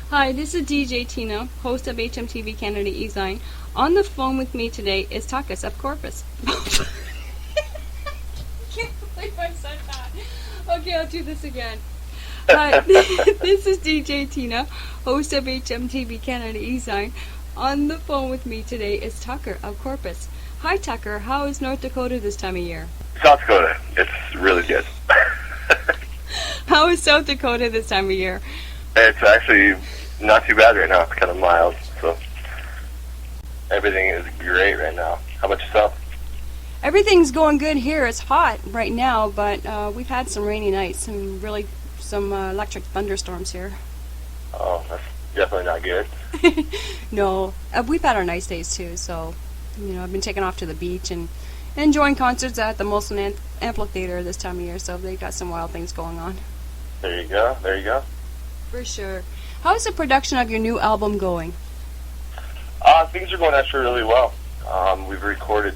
Hi, this is DJ Tina, host of HMTV Canada E-Zine. On the phone with me today is Takas of Corpus. I can't believe I said that. Okay, I'll do this again. Hi, this is DJ Tina, host of HMTV Canada E-Zine. On the phone with me today is Tucker of Corpus. Hi, Tucker. How is North Dakota this time of year? South Dakota. It's really good. How is South Dakota this time of year? It's actually not too bad right now. It's kind of mild, so everything is great right now. How about yourself? Everything's going good here. It's hot right now, but we've had some rainy nights and some electric thunderstorms here. Oh, that's definitely not good. No, we've had our nice days too, so I've been taken off to the beach and enjoying concerts at the Molson Amphitheater this time of year, so they've got some wild things going on. There you go. For sure. How is the production of your new album going? Things are going actually really well. We've recorded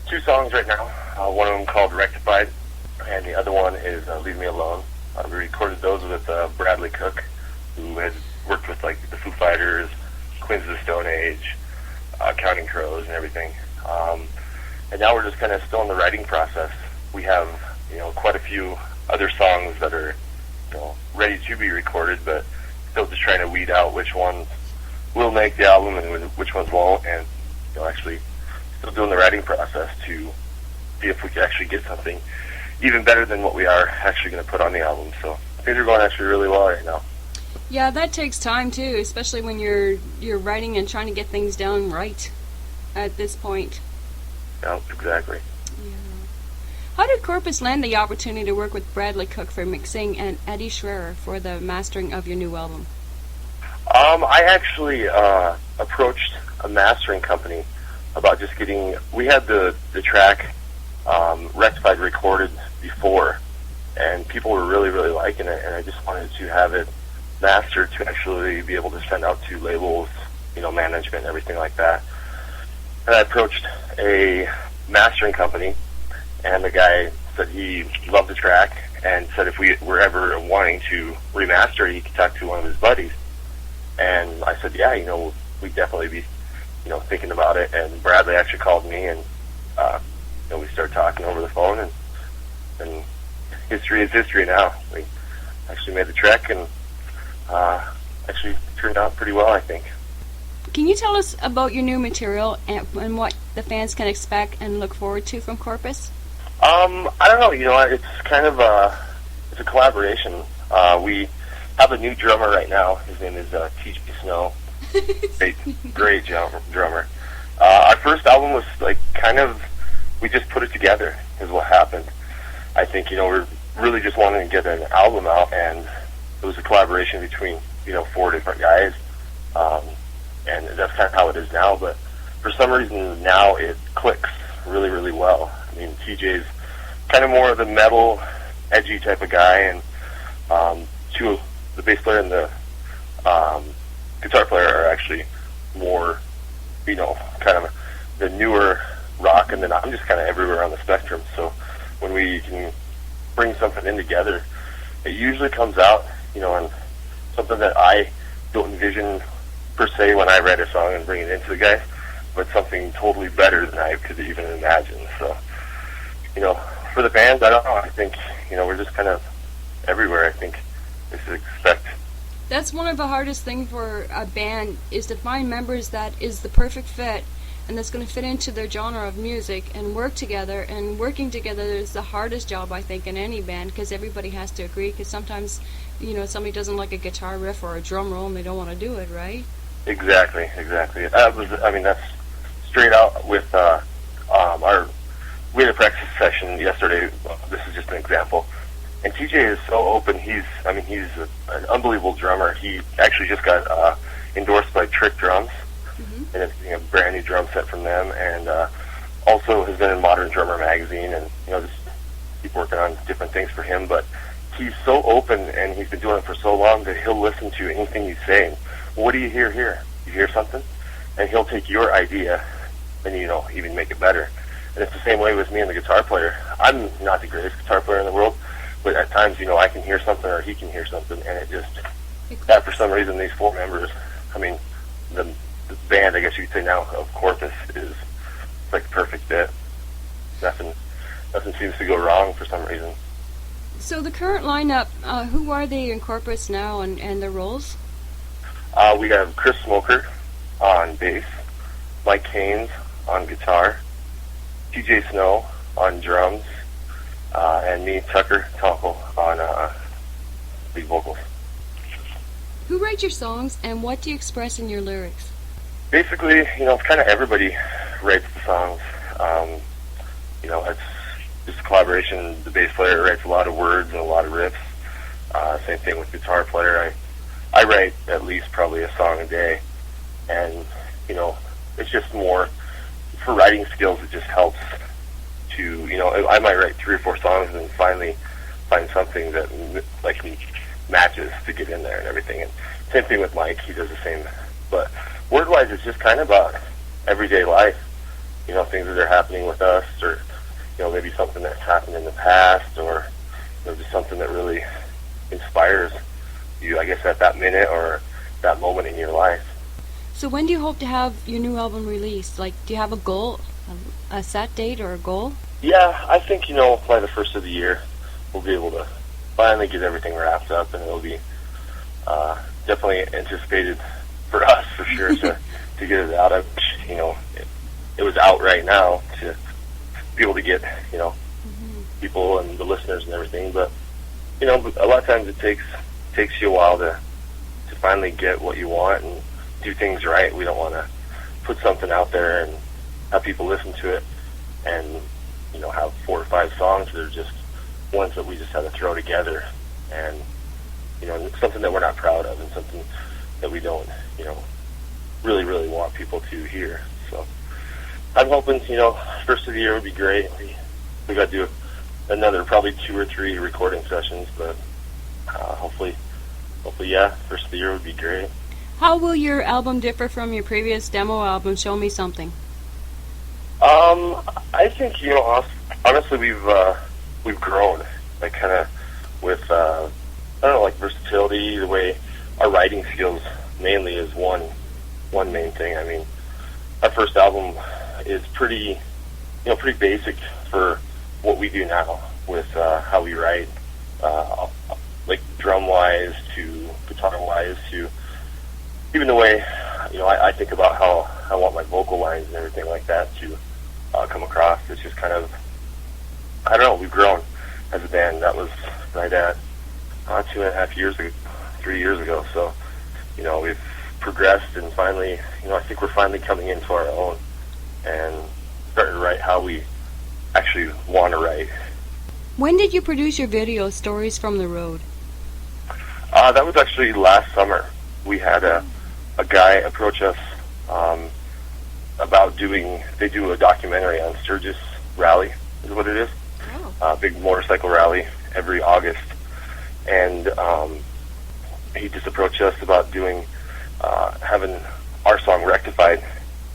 2 songs right now. One of them called Rectified, and the other one is Leave Me Alone. We recorded those with Bradley Cook, who has worked with like the Foo Fighters, Queens of the Stone Age, Counting Crows, and everything. And now we're just kind of still in the writing process. We have quite a few other songs that are ready to be recorded, but still just trying to weed out which ones will make the album and which ones won't, and actually still doing the writing process to see if we can actually get something even better than what we are actually going to put on the album. So things are going actually really well right now. Yeah, that takes time too, especially when you're writing and trying to get things down right at this point. Yeah, exactly. How did Corpus land the opportunity to work with Bradley Cook for mixing and Eddie Schreier for the mastering of your new album? I actually approached a mastering company about just getting... We had the track Rectified recorded before, and people were really, really liking it, and I just wanted to have it mastered to actually be able to send out to labels, management, everything like that. And I approached a mastering company, and the guy said he loved the track and said if we were ever wanting to remaster it, he could talk to one of his buddies. And I said, yeah, we'd definitely be, thinking about it. And Bradley actually called me, and we started talking over the phone, and history is history now. We actually made the track, and actually turned out pretty well, I think. Can you tell us about your new material and what the fans can expect and look forward to from Corpus? I don't know. It's kind of it's a collaboration. We have a new drummer right now. His name is TJ Snow. Great drummer. Our first album was we just put it together is what happened. I think, we're really just wanting to get an album out, and it was a collaboration between, 4 different guys. And that's kind of how it is now, but for some reason now it clicks really, really well. I mean, TJ's kind of more of the metal, edgy type of guy, and the bass player and the guitar player are actually more, kind of the newer rock, and then I'm just kind of everywhere on the spectrum. So when we can bring something in together, it usually comes out, on something that I don't envision per se when I write a song and bring it into the guys, but something totally better than I could even imagine. So, for the bands, I don't know. I think, we're just kind of everywhere. I think they should expect. That's one of the hardest things for a band, is to find members that is the perfect fit and that's going to fit into their genre of music and work together. And working together is the hardest job, I think, in any band, because everybody has to agree, because sometimes, somebody doesn't like a guitar riff or a drum roll and they don't want to do it, right? Exactly. That's straight out with we had a practice session yesterday. This is just an example. And TJ is so open. He's an unbelievable drummer. He actually just got endorsed by Trick Drums, and it's a brand new drum set from them. And also has been in Modern Drummer magazine, and just keep working on different things for him. But he's so open, and he's been doing it for so long that he'll listen to anything you say. And, what do you hear here? You hear something? And he'll take your idea and, even make it better. And it's the same way with me and the guitar player. I'm not the greatest guitar player in the world, but at times, I can hear something or he can hear something, and it just yeah, for some reason, these 4 members, I mean, the band, I guess you could say now, of Corpus is like the perfect fit. Nothing seems to go wrong for some reason. So the current lineup, who are they in Corpus now and their roles? We have Chris Smoker on bass, Mike Haynes on guitar, TJ Snow on drums, and me, Tucker Tonkel, on lead vocals. Who writes your songs, and what do you express in your lyrics? Basically, it's kind of everybody writes the songs. It's just a collaboration. The bass player writes a lot of words and a lot of riffs. Same thing with guitar player. I write at least probably a song a day, and it's just more for writing skills. It just helps to I might write 3 or 4 songs and then finally find something that like matches to get in there and everything. And same thing with Mike. He does the same. But word-wise, it's just kind of about everyday life. Things that are happening with us, or maybe something that's happened in the past, or just something that really inspires you, I guess, at that minute or that moment in your life. So when do you hope to have your new album released? Like, do you have a goal, a set date or a goal? Yeah, I think, by the first of the year, we'll be able to finally get everything wrapped up, and it'll be definitely anticipated for us, for sure, to get it out. I wish, it was out right now to be able to get, people and the listeners and everything, but, a lot of times it takes you a while to finally get what you want and do things right. We don't want to put something out there and have people listen to it and, have 4 or 5 songs that are just ones that we just had to throw together, and, something that we're not proud of and something that we don't, really want people to hear. So I'm hoping, first of the year would be great. We got to do another probably 2 or 3 recording sessions, but hopefully, yeah, first of the year would be great. How will your album differ from your previous demo album, Show Me Something? I think, honestly, we've grown, like, kind of with, versatility, the way our writing skills mainly is one main thing. I mean, our first album is pretty basic for what we do now with how we write, like drum-wise to guitar-wise to even the way, I think about how I want my vocal lines and everything like that to come across. It's just kind of, I don't know, we've grown as a band. That was right at 2.5 years ago, 3 years ago. So, we've progressed, and finally, I think we're finally coming into our own and starting to write how we actually want to write. When did you produce your video, Stories from the Road? That was actually last summer. We had a guy approach us about they do a documentary on Sturgis Rally, is what it is. Oh. Big motorcycle rally every August. And he just approached us about having our song rectified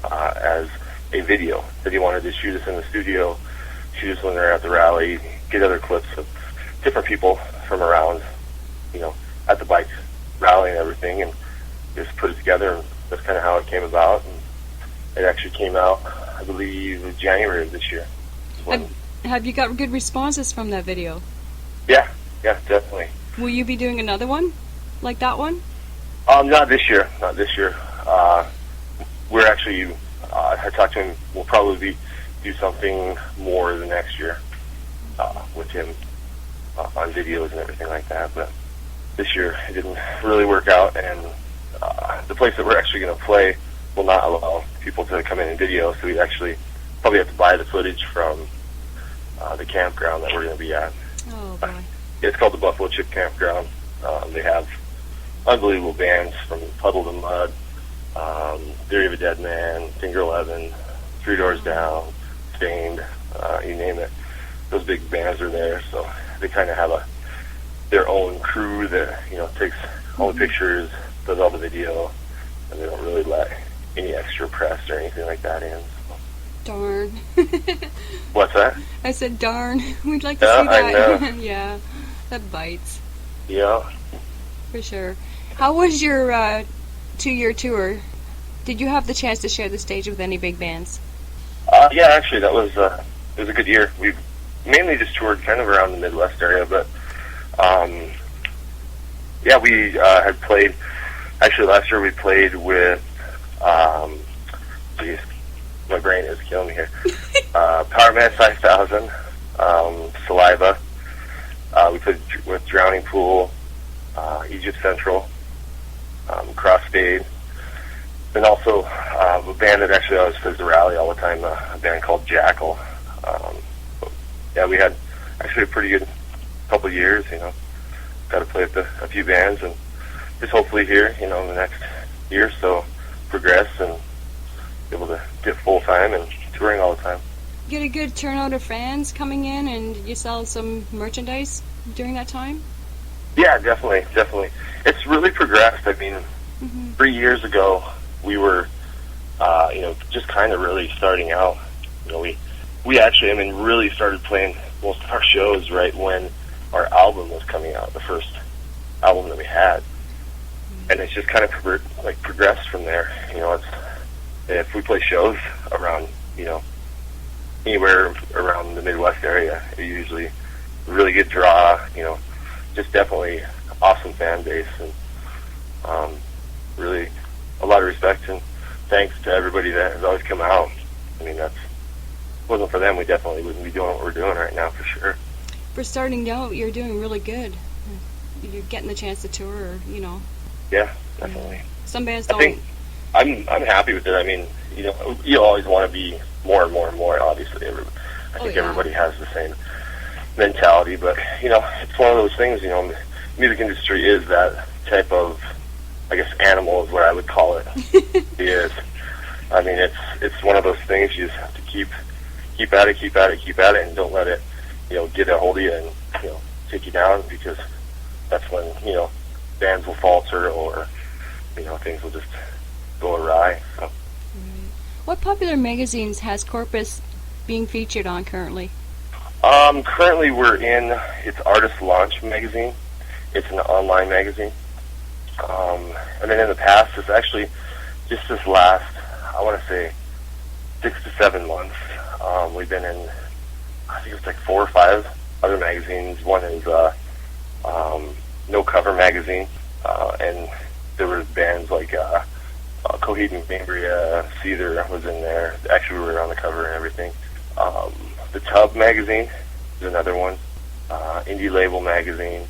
as a video, that he wanted to shoot us in the studio, shoot us when they're at the rally, get other clips of different people from around, at the bike rally and everything, and just put it together. And that's kind of how it came about. And it actually came out, I believe, in January of this year. Have you got good responses from that video? Yeah, definitely. Will you be doing another one like that one? Not this year. We're actually, I talked to him, we'll probably do something more the next year with him on videos and everything like that. But this year it didn't really work out, and the place that we're actually going to play will not allow people to come in and video, so we actually probably have to buy the footage from the campground that we're going to be at. Oh, boy. It's called the Buffalo Chip Campground. They have unbelievable bands from Puddle to Mud, Theory of a Dead Man, Finger 11, Three Doors Down, Stained, you name it. Those big bands are there, so they kind of have their own crew that takes all the pictures, does all the video, and they don't really let any extra press or anything like that in. So. Darn. What's that? I said darn. We'd like to see that. I know. Yeah, that bites. Yeah. For sure. How was your 2-year tour? Did you have the chance to share the stage with any big bands? Yeah, actually, that was it was a good year. We mainly just toured kind of around the Midwest area, but yeah, we had played. Actually, last year we played with. Geez, my brain is killing me here. Power Man 5000, Saliva. We played with Drowning Pool, Egypt Central, Crossfade, and also a band that actually always plays the rally all the time, a band called Jackal. Yeah, we had actually a pretty good couple of years, got to play with a few bands, and just hopefully here, in the next year or so, progress and be able to get full-time and touring all the time. Get a good turnout of fans coming in, and you sell some merchandise during that time? Yeah, definitely. It's really progressed. I mean, 3 years ago, we were, just kind of really starting out. We actually, really started playing most of our shows right when our album was coming out, the first album that we had. And it's just kind of progressed from there. If we play shows around, anywhere around the Midwest area, it usually a really good draw, just definitely awesome fan base, and really a lot of respect and thanks to everybody that has always come out. If it wasn't for them, we definitely wouldn't be doing what we're doing right now, for sure. For starting out, you're doing really good. You're getting the chance to tour, Yeah, definitely. Some bands don't. I think I'm happy with it. You always want to be more and more and more, obviously. I think everybody has the same mentality, but, it's one of those things, the music industry is that type of, I guess, animal is what I would call it. It is. It's one of those things you just have to keep at it, and don't let it, get a hold of you and, take you down, because that's when, bands will falter or, things will just go awry. So. What popular magazines has Corpus being featured on currently? Currently it's Artist Launch magazine. It's an online magazine. And then in the past, it's actually just this last, I want to say, 6 to 7 months, we've been in, I think it's like 4 or 5 other magazines. One is No Cover magazine, and there were bands like Coheed and Cambria, Seether was in there. Actually, we were on the cover and everything. The Tub magazine is another one. Indie Label magazine,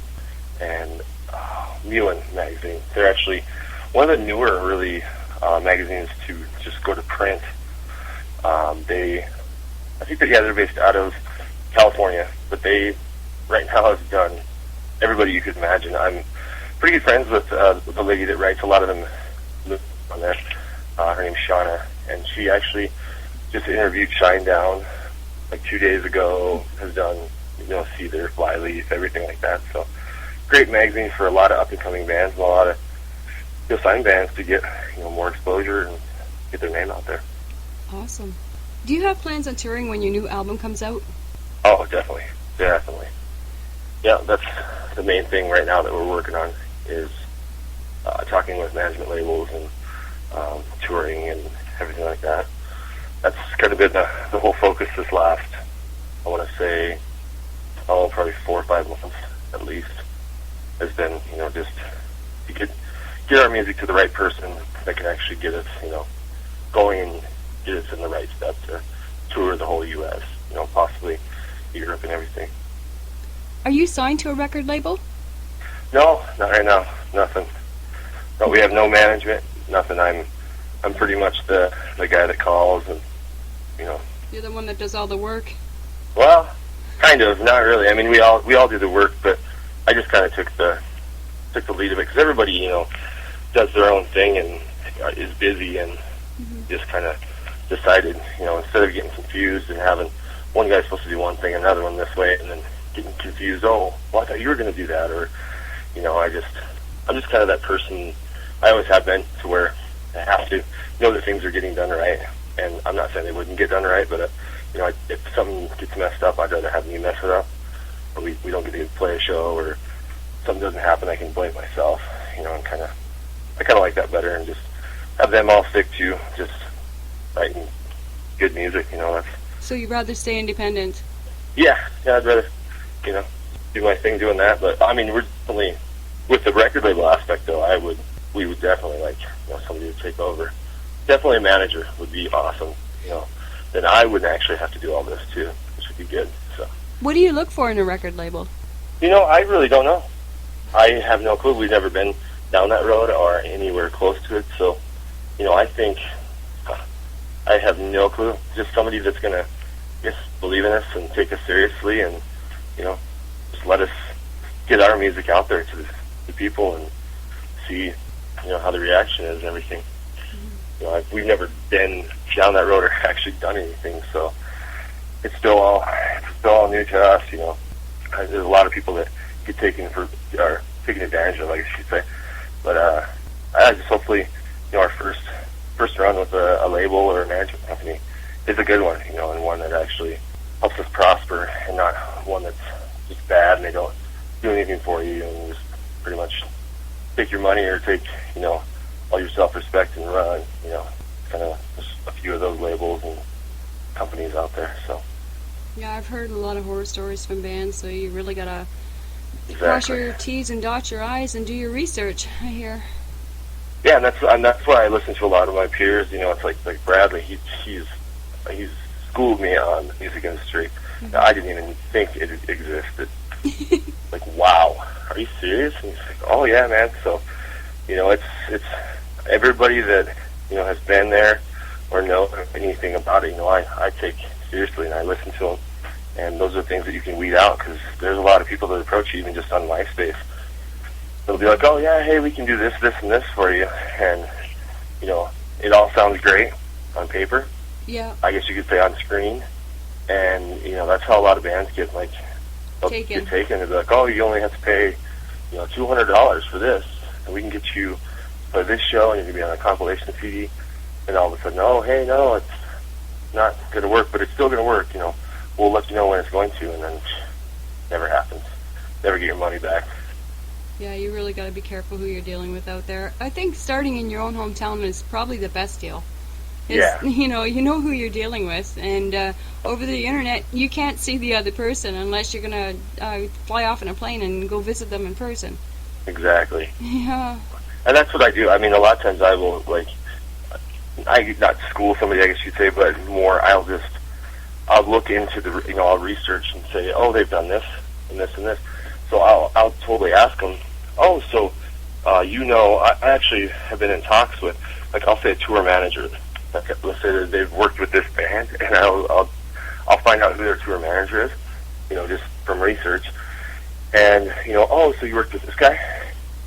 and Mullen magazine. They're actually one of the newer, really, magazines to just go to print. I think they're based out of California, but they right now have done everybody you could imagine. I'm pretty good friends with the lady that writes a lot of them on there. Her name's Shauna, and she actually just interviewed Shinedown like 2 days ago. Has done Seether, Flyleaf, everything like that. So great magazine for a lot of up and coming bands and a lot of signed bands to get more exposure and get their name out there. Awesome. Do you have plans on touring when your new album comes out? Oh, definitely. Yeah, that's the main thing right now that we're working on is talking with management labels and touring and everything like that. That's kind of been the whole focus this last, I want to say, probably 4 or 5 months at least, has been, just to get our music to the right person that can actually get us, going and get us in the right step to tour the whole U.S., possibly Europe and everything. Are you signed to a record label? No, not right now. Nothing. No, we have no management. Nothing. I'm pretty much the guy that calls and You're the one that does all the work. Well, kind of. Not really. We all do the work, but I just kind of took the lead of it because everybody does their own thing and is busy and just kind of decided instead of getting confused and having one guy supposed to do one thing, another one this way, and then getting confused. Oh, well, I thought you were going to do that, or I'm just kind of that person. I always have been to where I have to know that things are getting done right, and I'm not saying they wouldn't get done right, but if something gets messed up, I'd rather have me mess it up, or we don't get to play a show, or something doesn't happen, I can blame myself, and kind of I kind of like that better, and just have them all stick to just writing good music. That's. So you'd rather stay independent? Yeah, I'd rather, do my thing doing that. But I mean, we're definitely with the record label aspect, though. We would definitely like somebody to take over. Definitely a manager would be awesome. Then I would actually have to do all this too, which would be good. So. What do you look for in a record label? I really don't know. I have no clue. We've never been down that road or anywhere close to it. So, I think I have no clue. Just somebody that's going to just believe in us and take us seriously and, just let us get our music out there to the people and see, how the reaction is and everything. We've never been down that road or actually done anything, so it's still all new to us. There's a lot of people that get taken advantage of, I guess you could say. But I just hopefully, our first run with a label or a management company is a good one, and one that actually helps us prosper, and not one that's just bad and they don't do anything for you and just pretty much take your money or take, all your self-respect and run. Kind of just a few of those labels and companies out there. So. Yeah, I've heard a lot of horror stories from bands, so you really gotta cross Exactly. your T's and dot your I's and do your research, I hear. Yeah, and that's why I listen to a lot of my peers. It's like Bradley. He's schooled me on the music industry. Mm-hmm. I didn't even think it existed. Like, wow, are you serious? And he's like, oh yeah, man. So, it's everybody that has been there or know anything about it. I take seriously and I listen to them. And those are things that you can weed out, because there's a lot of people that approach you even just on MySpace. They'll be like, oh yeah, hey, we can do this, this, and this for you. And, it all sounds great on paper. Yeah. I guess you could say on screen. And, that's how a lot of bands get, like, they'll Taken. get taken. They'll be like, oh, you only have to pay, $200 for this. And we can get you for this show, and you're going to be on a compilation CD. And all of a sudden, oh, hey, no, it's not going to work, but it's still going to work, We'll let you know when it's going to, and then never happens. Never get your money back. Yeah, you really got to be careful who you're dealing with out there. I think starting in your own hometown is probably the best deal. Yeah. You know who you're dealing with, and over the internet, you can't see the other person unless you're gonna fly off in a plane and go visit them in person. Exactly. Yeah. And that's what I do. I mean, a lot of times I will, not school somebody, I guess you'd say, but more I'll look into I'll research and say, oh, they've done this and this and this. So I'll totally ask them, oh, so, I actually have been in talks with, I'll say a tour manager. Let's say that they've worked with this band, and I'll find out who their tour manager is, just from research. And, oh, so you worked with this guy?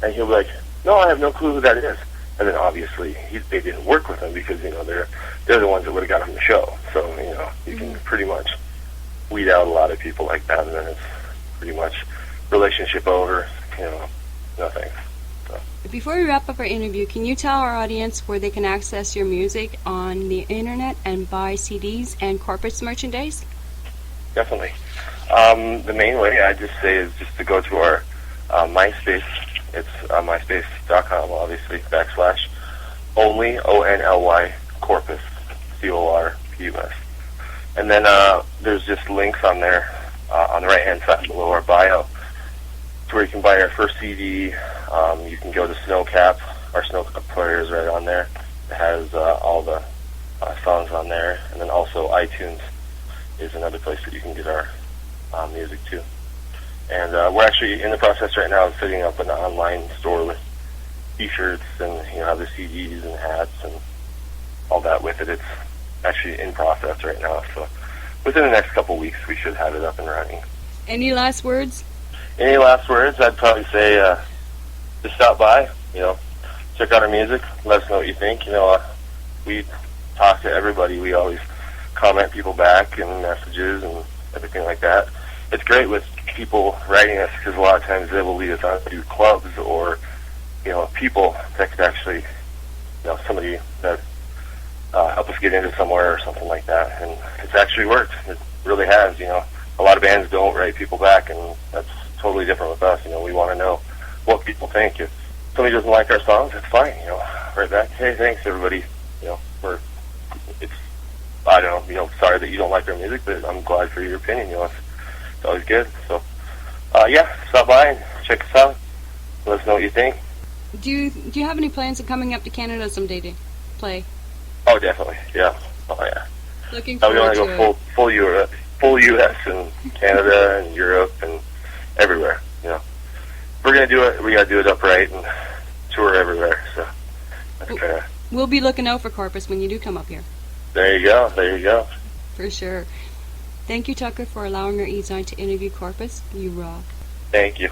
And he'll be like, no, I have no clue who that is. And then obviously they didn't work with him because, they're the ones that would have got him the show. So, you can pretty much weed out a lot of people like that, and then it's pretty much relationship over, no thanks. So. Before we wrap up our interview, can you tell our audience where they can access your music on the internet and buy CDs and Corpus merchandise? Definitely. The main way I'd just say is just to go to our MySpace. It's myspace.com, obviously, / only, ONLY, Corpus, CORPUS. And then there's just links on there, on the right-hand side below our bio, to where you can buy our first CD. You can go to Snowcap. Our Snowcap player is right on there. It has all the songs on there. And then also iTunes is another place that you can get our music too. And we're actually in the process right now of setting up an online store with T-shirts and have the CDs and hats and all that with it. It's actually in process right now, so within the next couple weeks we should have it up and running. Any last words? Any last words? I'd probably say just stop by, check out our music, let us know what you think. We talk to everybody. We always comment people back and messages and everything like that. It's great with people writing us, because a lot of times they will lead us on to clubs or people that could actually somebody that help us get into somewhere or something like that. And it's actually worked. It really has. A lot of bands don't write people back, and that's totally different with us. We want to know what people think. If somebody doesn't like our songs, that's fine. Right back. Hey, thanks everybody. It's I don't know. Sorry that you don't like our music, but I'm glad for your opinion. It's always good. So yeah, stop by and check us out. Let us know what you think. Do you have any plans of coming up to Canada someday to play? Oh, definitely. Yeah. Oh, yeah. Looking We forward want to to go it. full U.S. and Canada and Europe and everywhere. If we're gonna do it, we gotta do it upright and tour everywhere. So that's kind of. We'll be looking out for Corpus when you do come up here. There you go. There you go. For sure. Thank you, Tucker, for allowing our E-Zine to interview Corpus. You rock. Thank you.